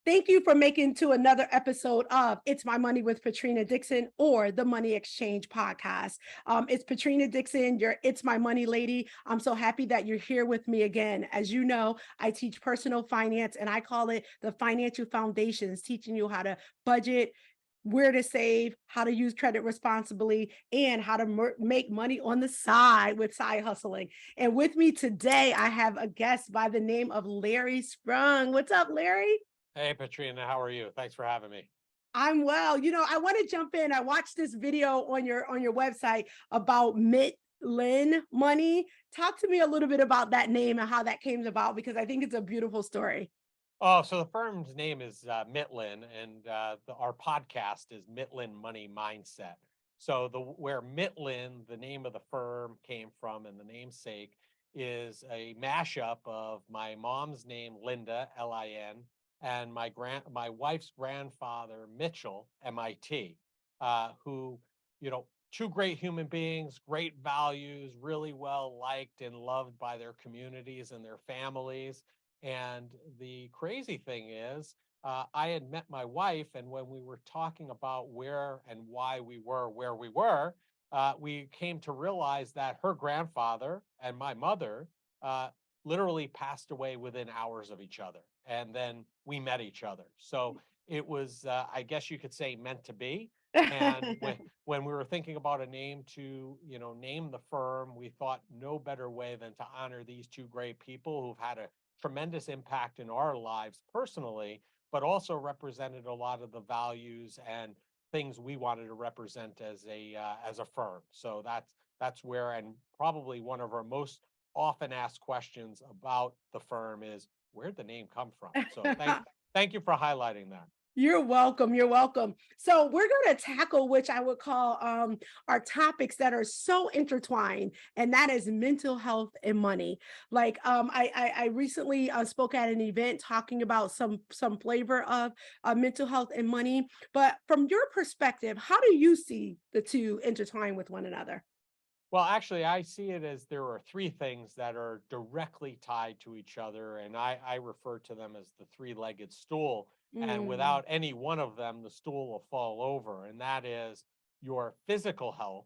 Thank you for making to another episode of It's My Money with Patrina Dixon or the Money Exchange podcast. It's Patrina Dixon, your It's My Money lady. I'm so happy that you're here with me again. As you know, I teach personal finance and I call it the financial foundations, teaching you how to budget, where to save, how to use credit responsibly, and how to make money on the side with side hustling. And with me today, I have a guest by the name of Larry Sprung. What's up, Larry? Hey, Patrina, how are you? Thanks for having me. I'm well. I want to jump in. I watched this video on your website about Mitlin Money. Talk to me a little bit about that name and how that came about because I think it's a beautiful story. Oh, so the firm's name is Mitlin, and our podcast is Mitlin Money Mindset. So where Mitlin, the name of the firm, came from, and the namesake is a mashup of my mom's name, Linda, Lin, and my wife's grandfather, Mitchell, MIT, who, two great human beings, great values, really well liked and loved by their communities and their families. And the crazy thing is, I had met my wife, and when we were talking about where and why we were where we were, we came to realize that her grandfather and my mother literally passed away within hours of each other. And then we met each other. So it was, I guess you could say, meant to be. And when we were thinking about a name to, name the firm, we thought no better way than to honor these two great people who've had a tremendous impact in our lives personally, but also represented a lot of the values and things we wanted to represent as a firm. So that's where, and probably one of our most often asked questions about the firm is, where'd the name come from? So thank you for highlighting that. You're welcome. You're welcome. So we're going to tackle, which I would call our topics that are so intertwined, and that is mental health and money. Like I recently spoke at an event talking about some flavor of mental health and money. But from your perspective, how do you see the two intertwine with one another? Well, actually, I see it as there are three things that are directly tied to each other, and I refer to them as the three-legged stool. And Mm, without any one of them, the stool will fall over. And that is your physical health,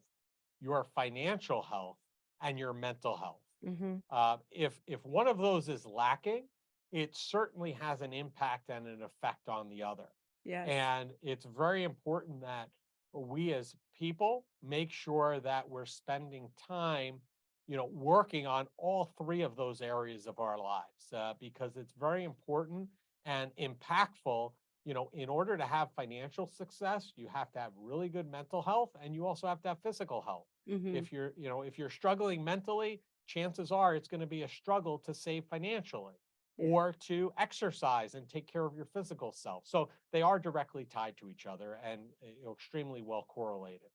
your financial health, and your mental health. mhm. If one of those is lacking, it certainly has an impact and an effect on the other. Yes. And it's very important that we as people make sure that we're spending time, working on all three of those areas of our lives, because it's very important and impactful. In order to have financial success, you have to have really good mental health, and you also have to have physical health. Mhm. If you're struggling mentally, chances are it's going to be a struggle to save financially Yeah. or to exercise and take care of your physical self. So they are directly tied to each other and extremely well correlated.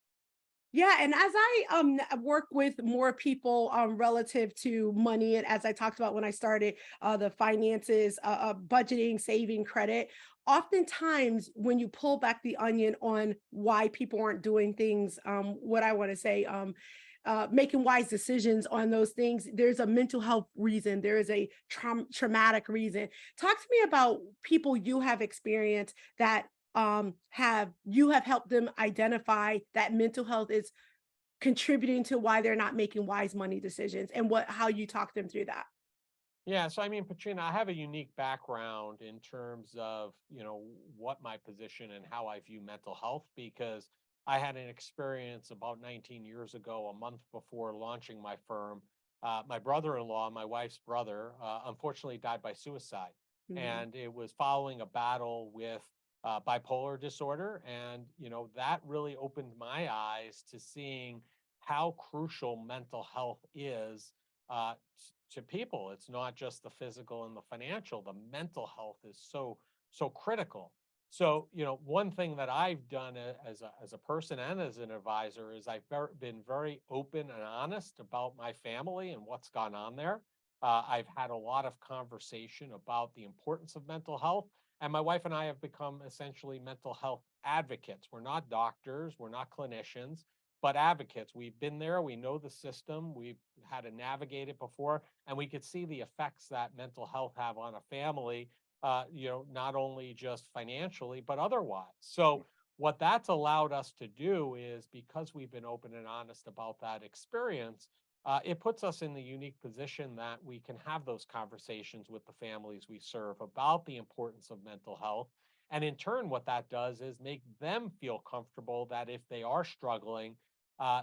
Yeah, and as I work with more people relative to money, and as I talked about when I started the finances, budgeting, saving, credit, oftentimes when you pull back the onion on why people aren't doing things, what I want to say, making wise decisions on those things, there's a mental health reason, there is a traumatic reason. Talk to me about people you have experienced that have helped them identify that mental health is contributing to why they're not making wise money decisions and what how you talk them through that. Yeah, so I mean, Patrina, I have a unique background in terms of, what my position and how I view mental health because I had an experience about 19 years ago, a month before launching my firm. My brother-in-law, my wife's brother, unfortunately died by suicide. Mhm. And it was following a battle with bipolar disorder. And, that really opened my eyes to seeing how crucial mental health is uh, to people. It's not just the physical and the financial. The mental health is so critical. So, one thing that I've done as a person and as an advisor is been very open and honest about my family and what's gone on there. I've had a lot of conversation about the importance of mental health, and my wife and I have become essentially mental health advocates. We're not doctors, we're not clinicians, but advocates. We've been there, we know the system, we've had to navigate it before, and we could see the effects that mental health have on a family, not only just financially, but otherwise. So what that's allowed us to do is, because we've been open and honest about that experience, it puts us in the unique position that we can have those conversations with the families we serve about the importance of mental health. And in turn, what that does is make them feel comfortable that if they are struggling,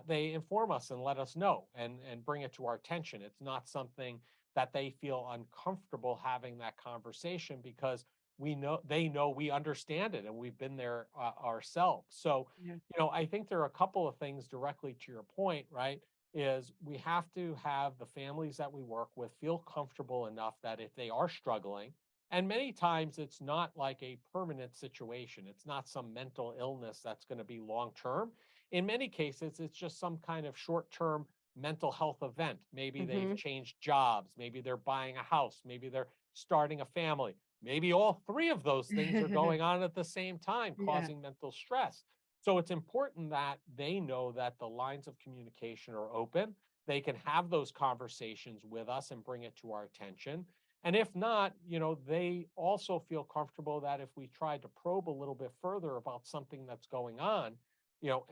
they inform us and let us know and bring it to our attention. It's not something that they feel uncomfortable having that conversation, because we know they know we understand it and we've been there ourselves. So, Yeah. I think there are a couple of things directly to your point, right? Is we have to have the families that we work with feel comfortable enough that if they are struggling, and many times it's not like a permanent situation, it's not some mental illness that's going to be long term. In many cases, it's just some kind of short term mental health event. Maybe they've Hmm. changed jobs, maybe they're buying a house, maybe they're starting a family. Maybe all three of those things are going on at the same time, Yeah. causing mental stress. So it's important that they know that the lines of communication are open. They can have those conversations with us and bring it to our attention. And if not, they also feel comfortable that if we tried to probe a little bit further about something that's going on,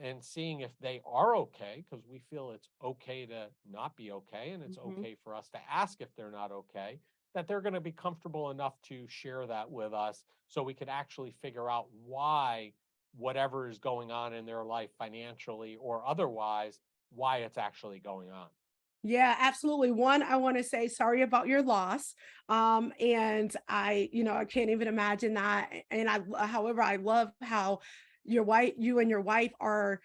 and seeing if they are okay, because we feel it's okay to not be okay, and it's Hmm. okay for us to ask if they're not okay, that they're going to be comfortable enough to share that with us so we could actually figure out why whatever is going on in their life financially or otherwise, why it's actually going on. Yeah, absolutely. One, I want to say sorry about your loss. And I can't even imagine that. And however, I love how you and your wife are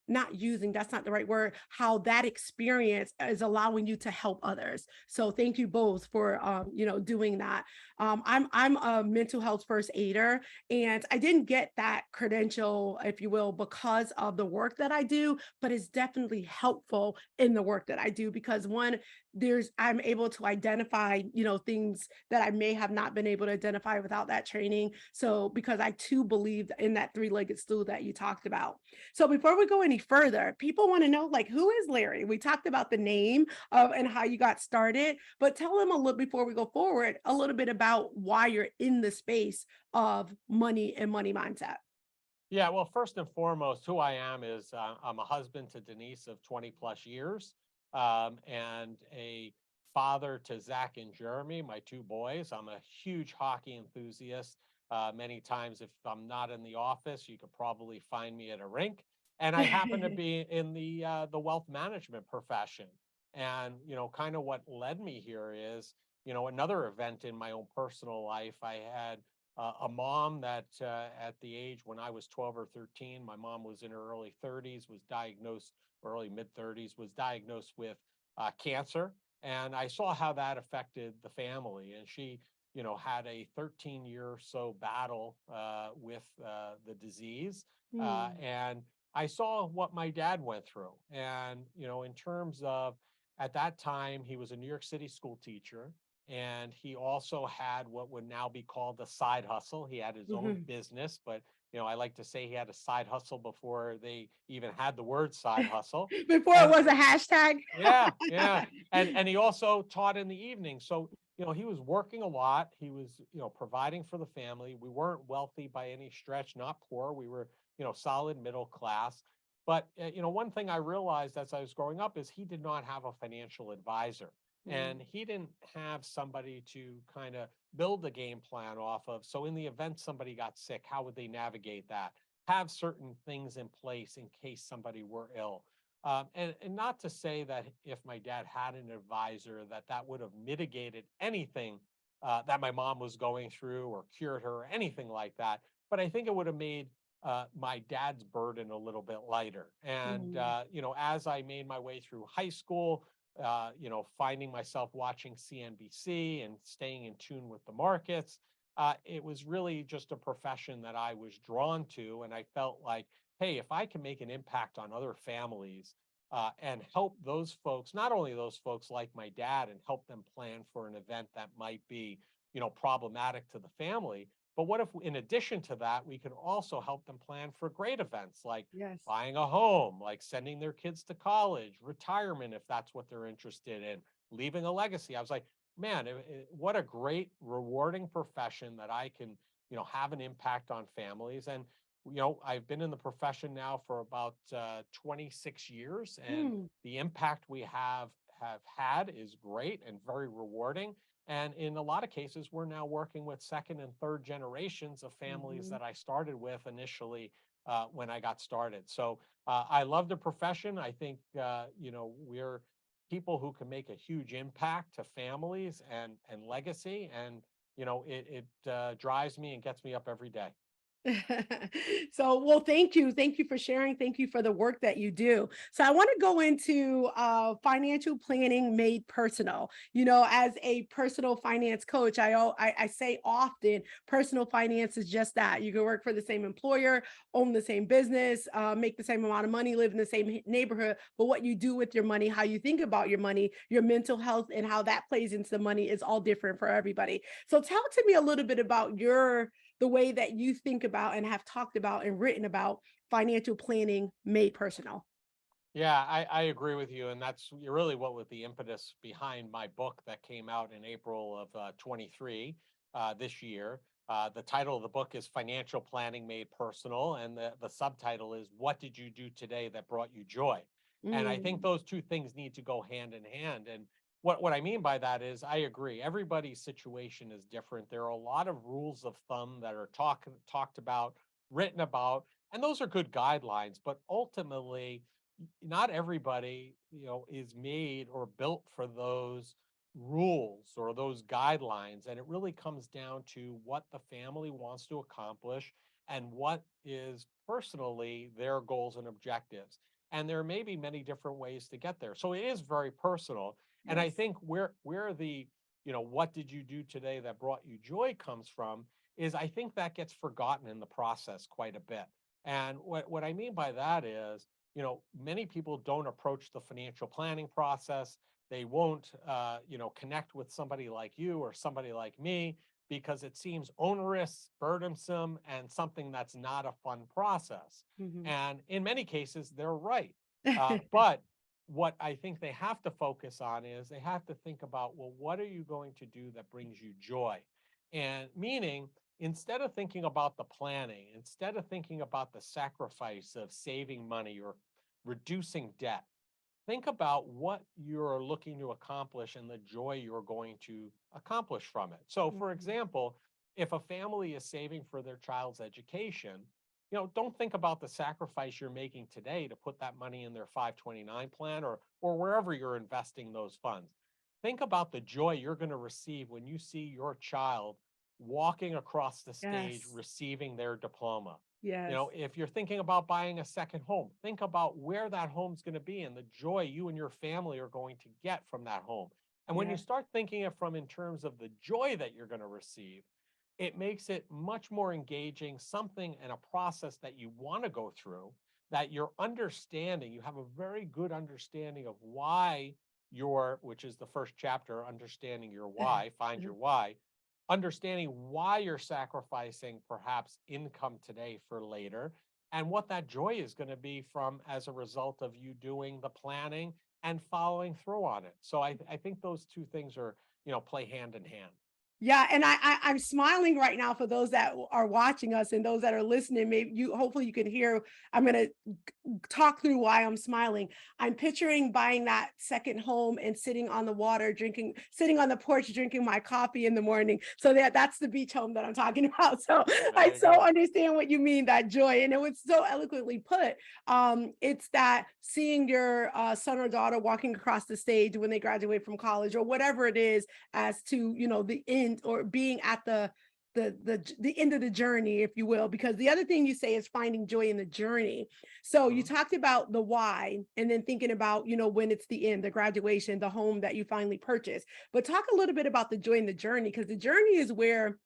not using, that's not the right word, how that experience is allowing you to help others. So thank you both for doing that. I'm a mental health first aider, and I didn't get that credential, if you will, because of the work that I do, but it's definitely helpful in the work that I do because one, I'm able to identify, things that I may have not been able to identify without that training. So because I too believed in that three-legged stool that you talked about. So before we go any further, people want to know, like, who is Larry? We talked about the name of and how you got started, but tell them a little, before we go forward, a little bit about why you're in the space of money and money mindset. Yeah, well, first and foremost, who I am is I'm a husband to Denise of 20 plus years, and a father to Zach and Jeremy, my two boys. I'm a huge hockey enthusiast. Many times, if I'm not in the office, you could probably find me at a rink. And I happen to be in the wealth management profession. And kind of what led me here is another event in my own personal life. I had a mom that at the age when I was 12 or 13, my mom was in her early 30s, was diagnosed, early mid 30s, was diagnosed with cancer. And I saw how that affected the family. And she, had a 13-year or so battle with the disease. Hmm. And I saw what my dad went through. And, in terms of at that time, he was a New York City school teacher, and he also had what would now be called a side hustle. He had his own Mhm. business, but I like to say he had a side hustle before they even had the word side hustle. Before it And was a hashtag. yeah, yeah. And he also taught in the evening. So, he was working a lot. He was, providing for the family. We weren't wealthy by any stretch, not poor. We were, solid middle class. But, one thing I realized as I was growing up is he did not have a financial advisor. And Mm. he didn't have somebody to kind of build a game plan off of. So, in the event somebody got sick, how would they navigate that? Have certain things in place in case somebody were ill. And not to say that if my dad had an advisor, that would have mitigated anything that my mom was going through or cured her or anything like that. But I think it would have made my dad's burden a little bit lighter. And, Mm. as I made my way through high school, finding myself watching CNBC and staying in tune with the markets, it was really just a profession that I was drawn to. And I felt like, hey, if I can make an impact on other families and help those folks, not only those folks like my dad, and help them plan for an event that might be, problematic to the family, but what if, in addition to that, we could also help them plan for great events like Yes. buying a home, like sending their kids to college, retirement, if that's what they're interested in, leaving a legacy. I was like, man, what a great, rewarding profession that I can, have an impact on families. And, I've been in the profession now for about 26 years, and Hmm. the impact we have had is great and very rewarding. And in a lot of cases, we're now working with second and third generations of families Mhm. that I started with initially when I got started. So I love the profession. I think, we're people who can make a huge impact to families and legacy. And, it drives me and gets me up every day. So, well, thank you. Thank you for sharing. Thank you for the work that you do. So, I want to go into financial planning made personal. As a personal finance coach, I say often personal finance is just that. You can work for the same employer, own the same business, make the same amount of money, live in the same neighborhood. But what you do with your money, how you think about your money, your mental health, and how that plays into the money is all different for everybody. So, tell to me a little bit about the way that you think about and have talked about and written about financial planning made personal. Yeah, I agree with you. And that's really what was the impetus behind my book that came out in April of 23 this year. The title of the book is Financial Planning Made Personal. And the subtitle is What Did You Do Today That Brought You Joy? And I think Mm, those two things need to go hand in hand. And what I mean by that is I agree. Everybody's situation is different. There are a lot of rules of thumb that are talked about, written about, and those are good guidelines. But ultimately, not everybody, is made or built for those rules or those guidelines. And it really comes down to what the family wants to accomplish and what is personally their goals and objectives. And there may be many different ways to get there. So it is very personal. And I yes. think where the, what did you do today that brought you joy comes from is I think that gets forgotten in the process quite a bit. And what I mean by that is, many people don't approach the financial planning process. They won't, connect with somebody like you or somebody like me because it seems onerous, burdensome, and something that's not a fun process. Mhm. And in many cases, they're right. But what I think they have to focus on is they have to think about, well, what are you going to do that brings you joy? And meaning, instead of thinking about the planning, instead of thinking about the sacrifice of saving money or reducing debt, think about what you're looking to accomplish and the joy you're going to accomplish from it. So, for Mhm. example, if a family is saving for their child's education, don't think about the sacrifice you're making today to put that money in their 529 plan or wherever you're investing those funds. Think about the joy you're going to receive when you see your child walking across the stage Yes. receiving their diploma. Yes. If you're thinking about buying a second home, think about where that home's going to be and the joy you and your family are going to get from that home. And when you Yes. start thinking it from in terms of the joy that you're going to receive, it makes it much more engaging, something and a process that you want to go through, that you're understanding, you have a very good understanding of why which is the first chapter, understanding your why, find your why, understanding why you're sacrificing perhaps income today for later and what that joy is going to be from as a result of you doing the planning and following through on it. So I think those two things are, play hand in hand. Yeah, and I'm smiling right now for those that are watching us and those that are listening. Maybe hopefully you can hear. I'm gonna talk through why I'm smiling. I'm picturing buying that second home and sitting on the water, sitting on the porch, drinking my coffee in the morning. So that's the beach home that I'm talking about. So I There you so go. understand what you mean, that joy. And it was so eloquently put. It's that seeing your son or daughter walking across the stage when they graduate from college or whatever it is, as to the end or being at the end of the journey, if you will, because the other thing you say is finding joy in the journey. So you Mhm. talked about the why and then thinking about when it's the end, the graduation, the home that you finally purchase. But talk a little bit about the joy in the journey, because the journey is where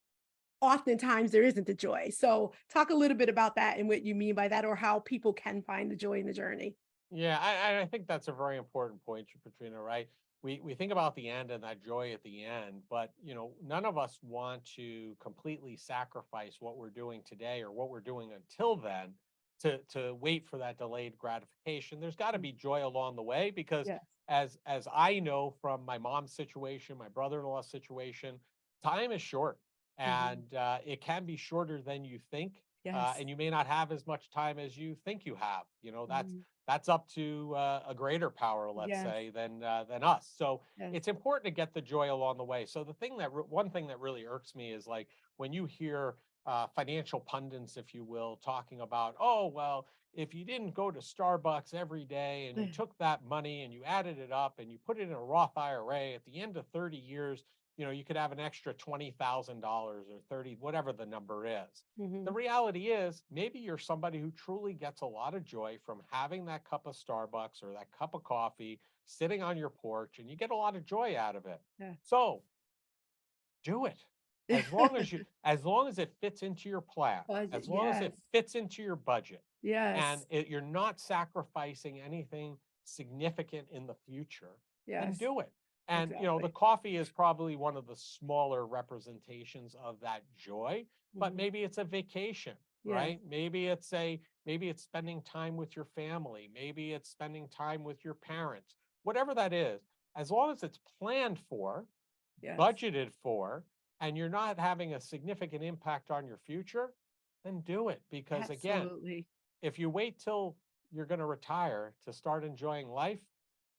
oftentimes there isn't the joy. So talk a little bit about that and what you mean by that, or how people can find the joy in the journey. Yeah, I think that's a very important point, Patrina, right? We think about the end and that joy at the end, but none of us want to completely sacrifice what we're doing today or what we're doing until then to wait for that delayed gratification. There's got to Mm. be joy along the way, because Yes. as I know from my mom's situation, my brother-in-law's situation, time is short, Mhm. and it can be shorter than you think. Yes. And you may not have as much time as you think you have. You know, Mhm. that's up to a greater power, let's Yes. say, than us. So Yes. it's important to get the joy along the way. So one thing that really irks me is, like, when you hear financial pundits, if you will, talking about, oh, well, if you didn't go to Starbucks every day and you took that money and you added it up and you put it in a Roth IRA, at the end of 30 years, you could have an extra $20,000 or 30, whatever the number is. The Mhm. reality is, maybe you're somebody who truly gets a lot of joy from having that cup of Starbucks or that cup of coffee sitting on your porch, and you get a lot of joy out of it. Yeah. So do it. As long as it fits into your plan, Budget. as long as Yes. it fits into your budget, and Yes. you're not sacrificing anything significant in the future, then Yes. do it. And the Exactly. coffee is probably one of the smaller representations of that joy, but Mhm. maybe it's a vacation, Yes. right? Maybe it's spending time with your family, maybe it's spending time with your parents. Whatever that is, as long as it's planned for, Yes. budgeted for, and you're not having a significant impact on your future, then do it. Because again, Absolutely. if you wait till you're going to retire to start enjoying life,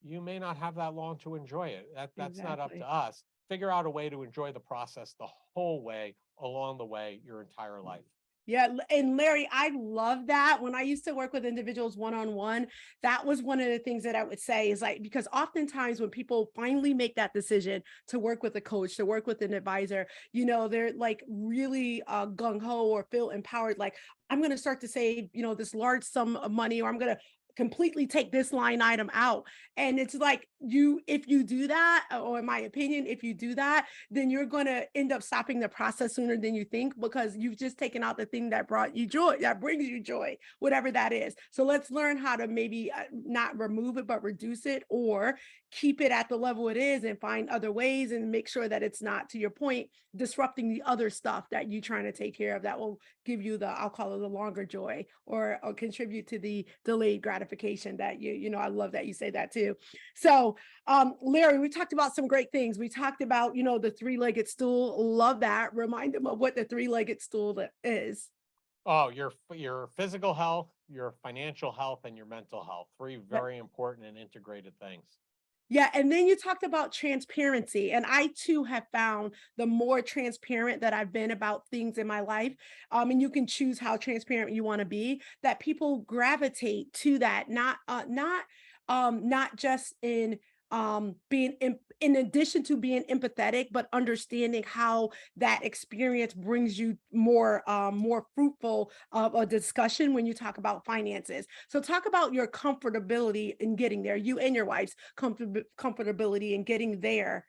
you may not have that long to enjoy it. That's not up to Exactly. us. Figure out a way to enjoy the process the whole way, along the way, your entire life. Yeah, and Larry, I love that. When I used to work with individuals one on one, that was one of the things that I would say is like, because oftentimes when people finally make that decision to work with a coach, to work with an advisor, they're like really gung ho or feel empowered. Like, I'm going to start to save, this large sum of money, or I'm going to completely take this line item out. And it's like, if you do that, or in my opinion, if you do that, then you're going to end up stopping the process sooner than you think, because you've just taken out the thing that brought you joy, that brings you joy, whatever that is. So let's learn how to maybe not remove it, but reduce it, or keep it at the level it is and find other ways and make sure that it's not, to your point, disrupting the other stuff that you're trying to take care of that will give you the, I'll call it the longer joy, or contribute to the delayed gratification that I love that you say that too. So Larry, we talked about some great things. We talked about, the three-legged stool. Love that. Remind them of what the three-legged stool is. Oh, your physical health, your financial health, and your mental health. Three Yep. very important and integrated things. Yeah, and then you talked about transparency. And I too have found the more transparent that I've been about things in my life, and you can choose how transparent you want to be, that people gravitate to that, not just in being in addition to being empathetic, but understanding how that experience brings you more fruitful of a discussion when you talk about finances. So talk about your comfortability in getting there, you and your wife's comfortability in getting there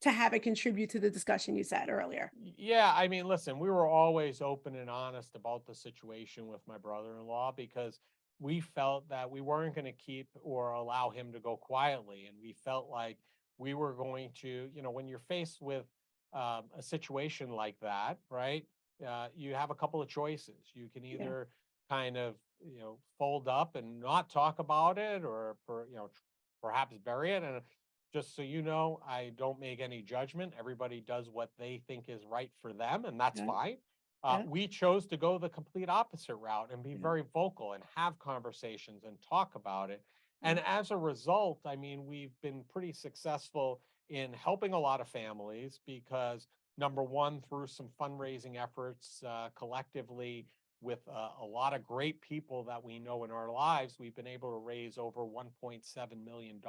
to have it contribute to the discussion you said earlier. Yeah, I mean, listen, we were always open and honest about the situation with my brother-in-law, because we felt that we weren't going to keep or allow him to go quietly. And we felt like we were going to, when you're faced with a situation like that, right? You have a couple of choices. You can Yeah. either kind of, fold up and not talk about it, or, perhaps bury it. And just so you know, I don't make any judgment. Everybody does what they think is right for them, and that's Yeah. fine. Yeah. We chose to go the complete opposite route and be Yeah. very vocal and have conversations and talk about it. Yeah. And as a result, I mean, we've been pretty successful in helping a lot of families, because number one, through some fundraising efforts collectively with a lot of great people that we know in our lives, we've been able to raise over $1.7 million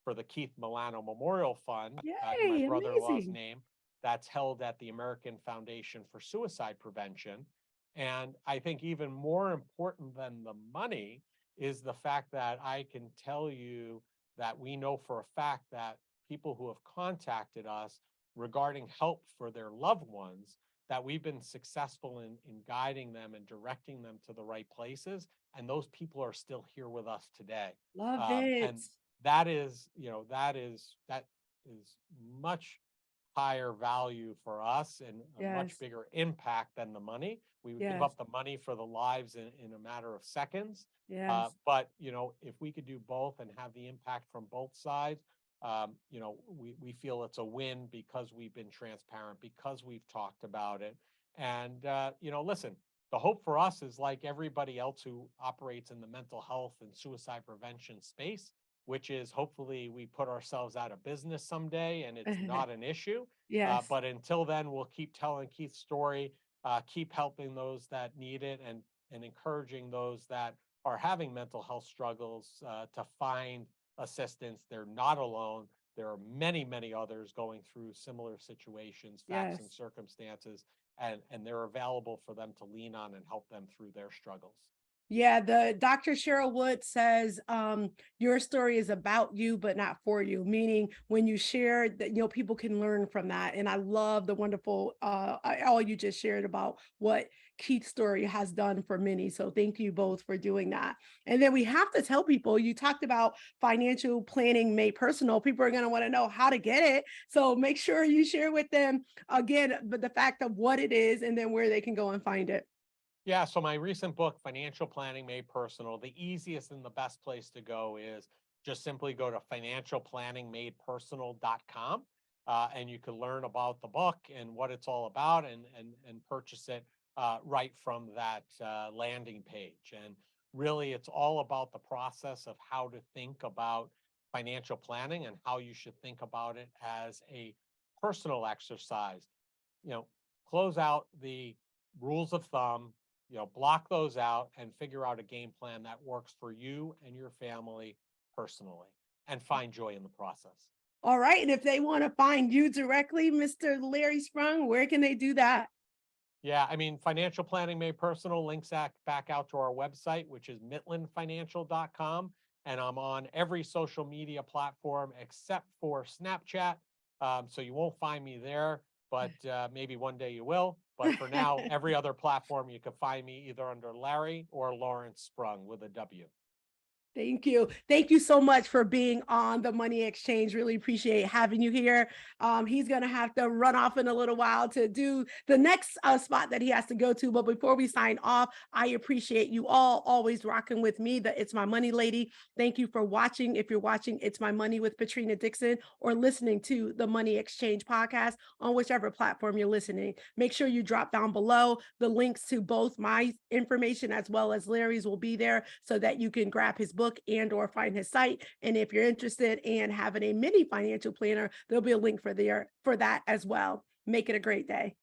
for the Keith Milano Memorial Fund in my Yay, brother-in-law's amazing. name, that's held at the American Foundation for Suicide Prevention. And I think even more important than the money is the fact that I can tell you that we know for a fact that people who have contacted us regarding help for their loved ones, that we've been successful in guiding them and directing them to the right places. And those people are still here with us today. Love it. And that is much higher value for us and a much Yes. bigger impact than the money. We would give Yes. up the money for the lives in a matter of seconds. Yes. But if we could do both and have the impact from both sides, we feel it's a win because we've been transparent, because we've talked about it. And, listen, the hope for us is like everybody else who operates in the mental health and suicide prevention space, which is hopefully we put ourselves out of business someday and it's not an issue. Yes. But until then, we'll keep telling Keith's story, keep helping those that need it, and encouraging those that are having mental health struggles to find assistance. They're not alone. There are many, many others going through similar situations, facts, and Yes. circumstances, and they're available for them to lean on and help them through their struggles. Yeah, the Dr. Cheryl Wood says, your story is about you, but not for you. Meaning when you share that, people can learn from that. And I love the wonderful, all you just shared about what Keith's story has done for many. So thank you both for doing that. And then we have to tell people, you talked about financial planning made personal. People are going to want to know how to get it. So make sure you share with them again, but the fact of what it is and then where they can go and find it. Yeah, so my recent book, Financial Planning Made Personal, the easiest and the best place to go is just simply go to financialplanningmadepersonal.com, and you can learn about the book and what it's all about, and purchase it right from that landing page. And really, it's all about the process of how to think about financial planning and how you should think about it as a personal exercise. You know, close out the rules of thumb, block those out and figure out a game plan that works for you and your family personally, and find joy in the process. All right. And if they want to find you directly, Mr. Larry Sprung, where can they do that? Yeah, I mean, financial planning made personal links back out to our website, which is mitlandfinancial.com. And I'm on every social media platform except for Snapchat. So you won't find me there, but maybe one day you will. But for now, every other platform you can find me either under Larry or Lawrence Sprung with a W. Thank you. Thank you so much for being on the Money Exchange. Really appreciate having you here. He's going to have to run off in a little while to do the next spot that he has to go to. But before we sign off, I appreciate you all always rocking with me, the It's My Money Lady. Thank you for watching. If you're watching It's My Money with Patrina Dixon or listening to the Money Exchange podcast on whichever platform you're listening, make sure you drop down below. The links to both my information as well as Larry's will be there so that you can grab his book and or find his site. And if you're interested in having a mini financial planner, there'll be a link for that as well. Make it a great day.